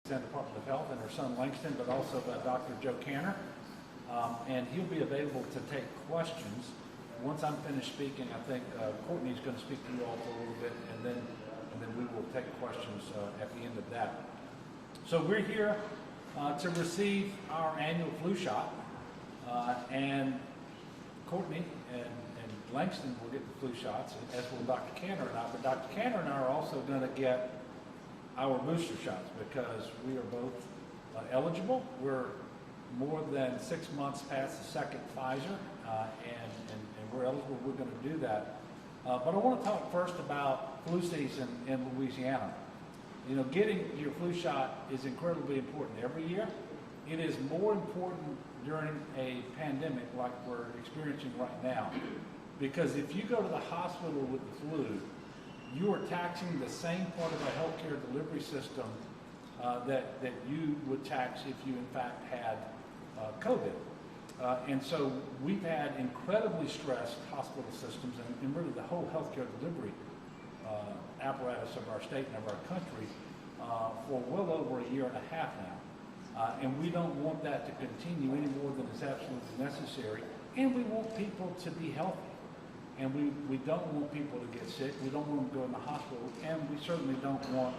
Department of Health and her son Langston, but also Dr. Joe Kanter. And he'll be available to take questions. Once I'm finished speaking, I think Courtney's going to speak to you all for a little bit, and then we will take questions at the end of that. So we're here to receive our annual flu shot, and Courtney and Langston will get the flu shots, as will Dr. Kanter and I. But Dr. Kanter and I are also going to get our booster shots because we are both eligible. We're more than 6 months past the second Pfizer, and we're eligible. We're going to do that. But I want to talk first about flu season in Louisiana. You know, getting your flu shot is incredibly important every year. It is more important during a pandemic like we're experiencing right now, because if you go to the hospital with the flu, you are taxing the same part of the healthcare delivery system that you would tax if you in fact had COVID. And so we've had incredibly stressed hospital systems and really the whole healthcare delivery apparatus of our state and of our country for well over a year and a half now. And we don't want that to continue any more than is absolutely necessary. And we want people to be healthy. And we don't want people to get sick. We don't want them to go in the hospital. And we certainly don't want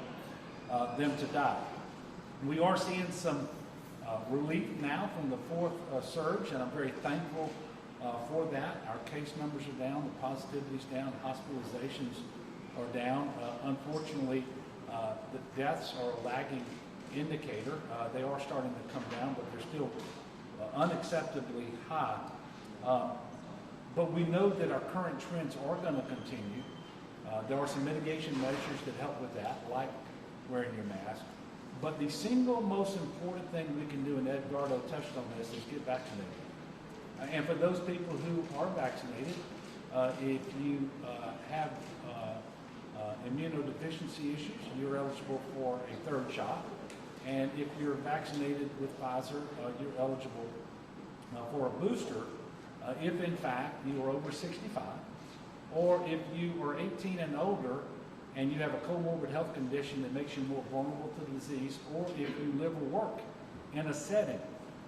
them to die. We are seeing some relief now from the fourth surge, and I'm very thankful for that. Our case numbers are down, the positivity's down, hospitalizations are down. Unfortunately, the deaths are a lagging indicator. They are starting to come down, but they're still unacceptably high. But we know that our current trends are going to continue. There are some mitigation measures that help with that, like wearing your mask. But the single most important thing we can do, and Edgardo touched on this, is get vaccinated. And for those people who are vaccinated, if you have immunodeficiency issues, you're eligible for a third shot. And if you're vaccinated with Pfizer, you're eligible for a booster if in fact you are over 65, or if you are 18 and older and you have a comorbid health condition that makes you more vulnerable to the disease, or if you live or work in a setting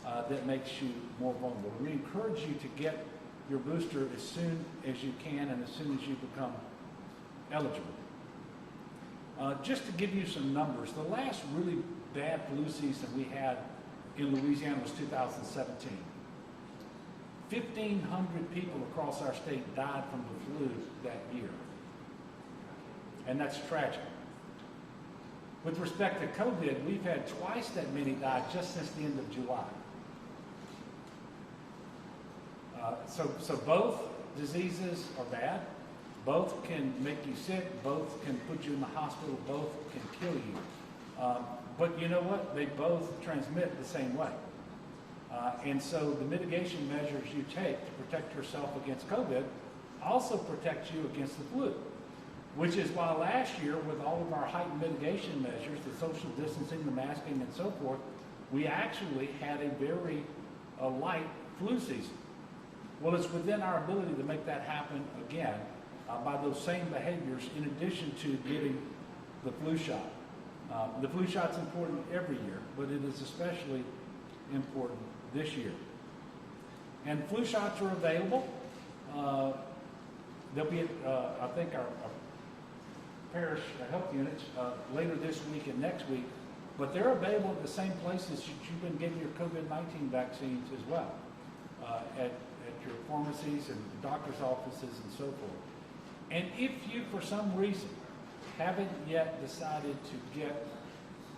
that makes you more vulnerable. We encourage you to get your booster as soon as you can and as soon as you become eligible. Just to give you some numbers, the last really bad flu season we had in Louisiana was 2017. 1,500 people across our state died from the flu that year. And that's tragic. With respect to COVID, we've had twice that many die just since the end of July. So both diseases are bad. Both can make you sick. Both can put you in the hospital. Both can kill you. But you know what? They both transmit the same way. And so the mitigation measures you take to protect yourself against COVID also protect you against the flu, which is why last year, with all of our heightened mitigation measures, the social distancing, the masking, and so forth, we actually had a very light flu season. Well, it's within our ability to make that happen again by those same behaviors, in addition to getting the flu shot. The flu shot's important every year, but it is especially important this year. And flu shots are available. They'll be at, I think, our parish health units later this week and next week, but they're available at the same places that you've been getting your COVID-19 vaccines as well, at your pharmacies and doctor's offices and so forth. And if you, for some reason, haven't yet decided to get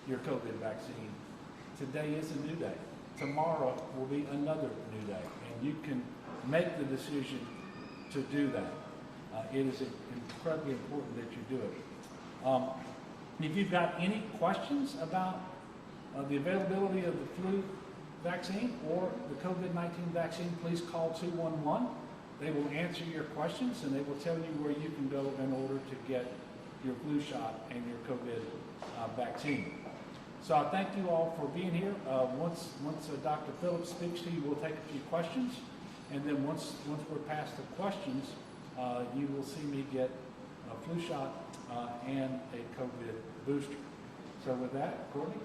your COVID vaccine, today is a new day. Tomorrow will be another new day, and you can make the decision to do that. It is incredibly important that you do it. If you've got any questions about the availability of the flu vaccine or the COVID-19 vaccine, please call 211. They will answer your questions, and they will tell you where you can go in order to get your flu shot and your COVID vaccine. So I thank you all for being here. Once Dr. Phillips speaks to you, we'll take a few questions. And then once we're past the questions, you will see me get a flu shot and a COVID booster. So with that, Courtney?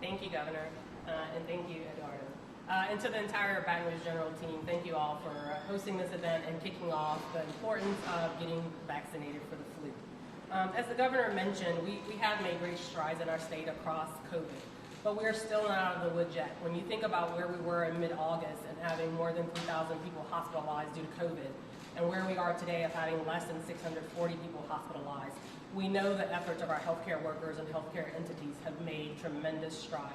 Thank you, Governor, and thank you, Eduardo. And to the entire Baton Rouge General team, thank you all for hosting this event and kicking off the importance of getting vaccinated for the flu. As the Governor mentioned, we have made great strides in our state across COVID, but we're still not out of the woods yet. When you think about where we were in mid-August and having more than 3,000 people hospitalized due to COVID, and where we are today of having less than 640 people hospitalized, we know the efforts of our healthcare workers and healthcare entities have made tremendous strides.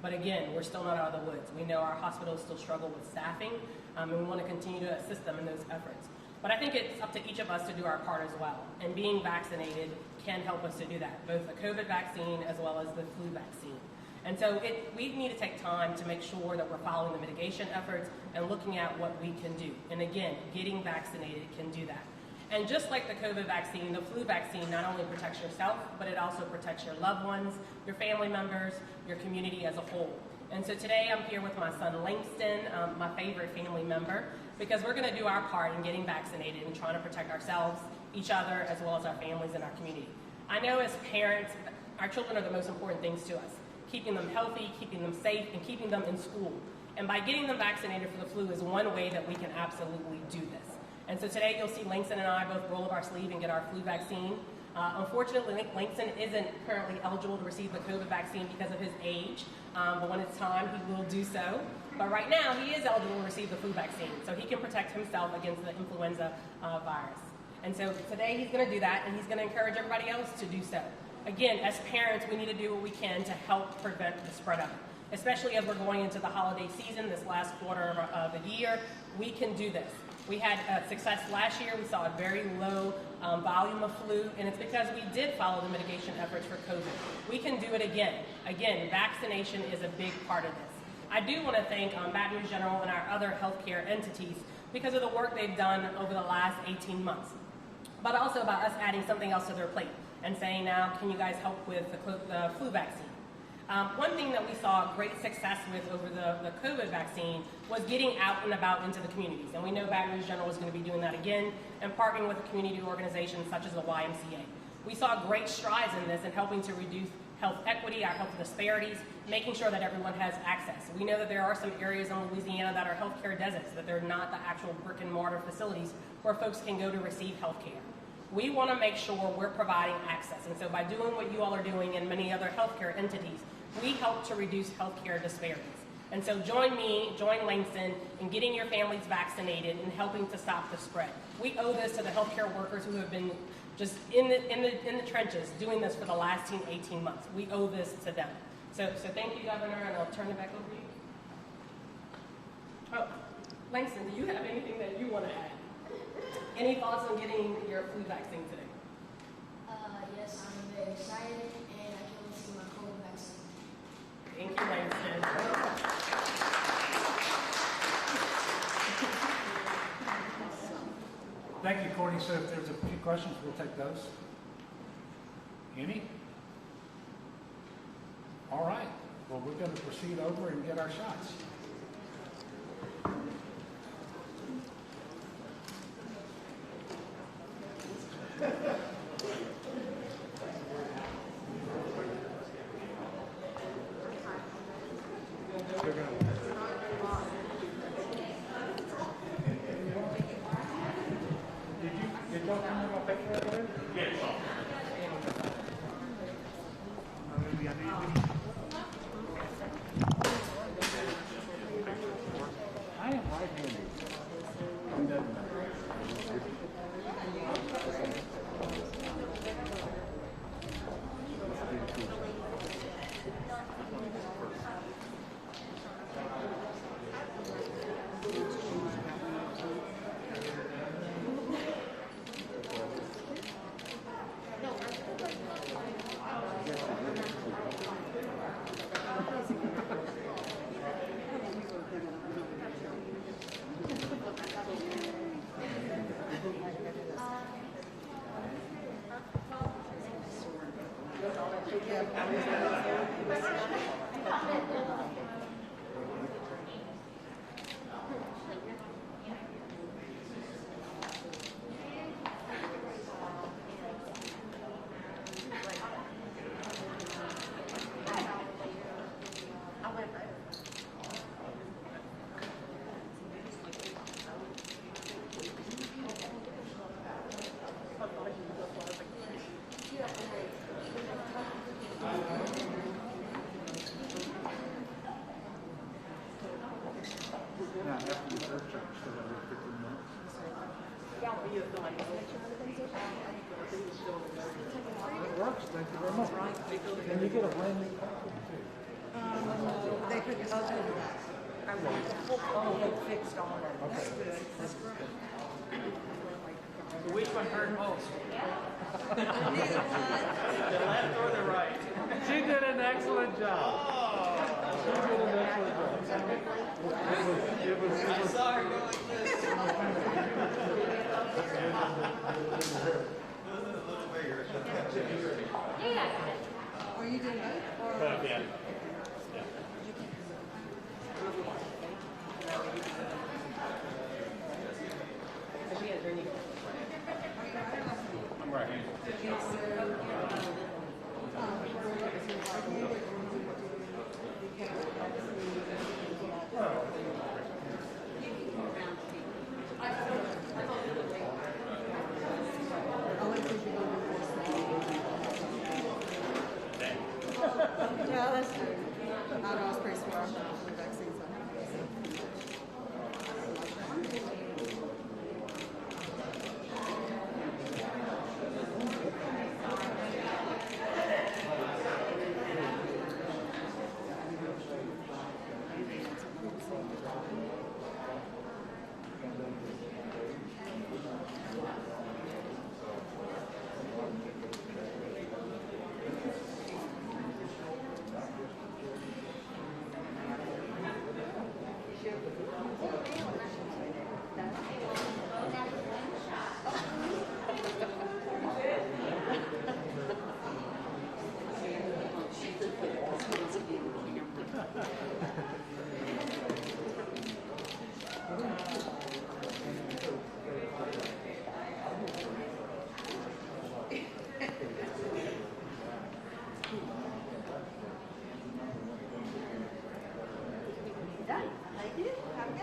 But again, we're still not out of the woods. We know our hospitals still struggle with staffing, and we want to continue to assist them in those efforts. But I think it's up to each of us to do our part as well, and being vaccinated can help us to do that, both the COVID vaccine as well as the flu vaccine. And so we need to take time to make sure that we're following the mitigation efforts and looking at what we can do. And again, getting vaccinated can do that. And just like the COVID vaccine, the flu vaccine not only protects yourself, but it also protects your loved ones, your family members, your community as a whole. And so today I'm here with my son Langston, my favorite family member, because we're going to do our part in getting vaccinated and trying to protect ourselves, each other, as well as our families and our community. I know as parents, our children are the most important things to us. Keeping them healthy, keeping them safe, and keeping them in school. And by getting them vaccinated for the flu is one way that we can absolutely do this. And so today you'll see Langston and I both roll up our sleeve and get our flu vaccine. Unfortunately, Langston isn't currently eligible to receive the COVID vaccine because of his age, but when it's time, he will do so. But right now, he is eligible to receive the flu vaccine, so he can protect himself against the influenza virus. And so today he's going to do that, and he's going to encourage everybody else to do so. Again, as parents, we need to do what we can to help prevent the spread of it, especially as we're going into the holiday season, this last quarter of the year. We can do this. We had success last year. We saw a very low volume of flu, and it's because we did follow the mitigation efforts for COVID. We can do it again. Again, vaccination is a big part of this. I do want to thank Baton Rouge General and our other healthcare entities because of the work they've done over the last 18 months, but also about us adding something else to their plate and saying, now, can you guys help with the flu vaccine? One thing that we saw great success with over the COVID vaccine was getting out and about into the communities. And we know Baton Rouge General is going to be doing that again and partnering with community organizations such as the YMCA. We saw great strides in this in helping to reduce health equity, our health disparities, making sure that everyone has access. We know that there are some areas in Louisiana that are healthcare deserts, that they're not the actual brick and mortar facilities where folks can go to receive health care. We want to make sure we're providing access. And so by doing what you all are doing and many other healthcare entities, we help to reduce healthcare disparities. And so join me, join Langston in getting your families vaccinated and helping to stop the spread. We owe this to the healthcare workers who have been just in the trenches doing this for the last 18 months. We owe this to them. So thank you, Governor, and I'll turn it back over to you. Oh, Langston, do you have anything that you want to add? Any thoughts on getting your flu vaccine today? Yes, I'm very excited, and I can't wait to see my COVID vaccine. Thank you, Langston. Thank you, Courtney. So if there's a few questions, we'll take those. Any? All right. Well, we're going to proceed over and get our shots. Did y'all come in my picture over there? Yes. I am right-handed. It doesn't matter. It works, thank you very much. And you get a brand new copy too. They put the other back. I want to fixed all of it. That's good. That's great. Which one hurt most? Neither one. The left or the right? She did an excellent job. She did an excellent job. I saw her go like this. Are you doing both? Or? Yeah. I'm right here. Yeah, that's true. I know it's pretty smart for the vaccines.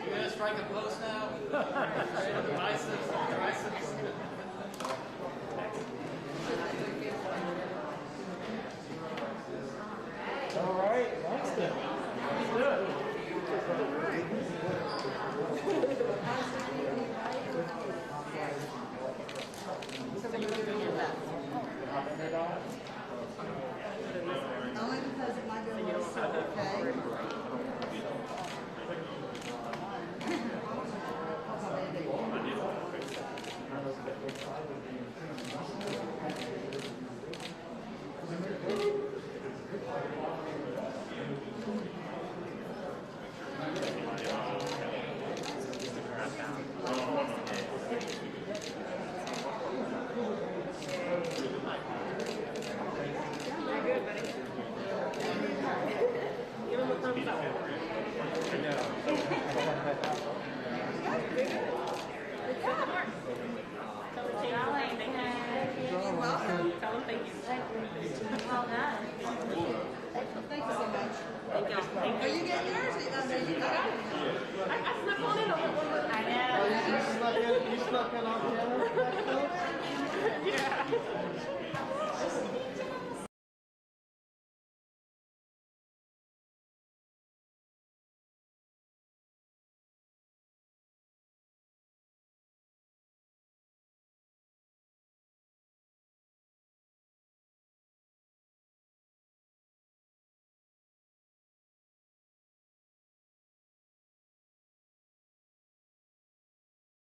You gonna strike a pose now? Biceps, triceps. All right, Langston. Let's do it. Only because it might be a little slow, okay? You snuck in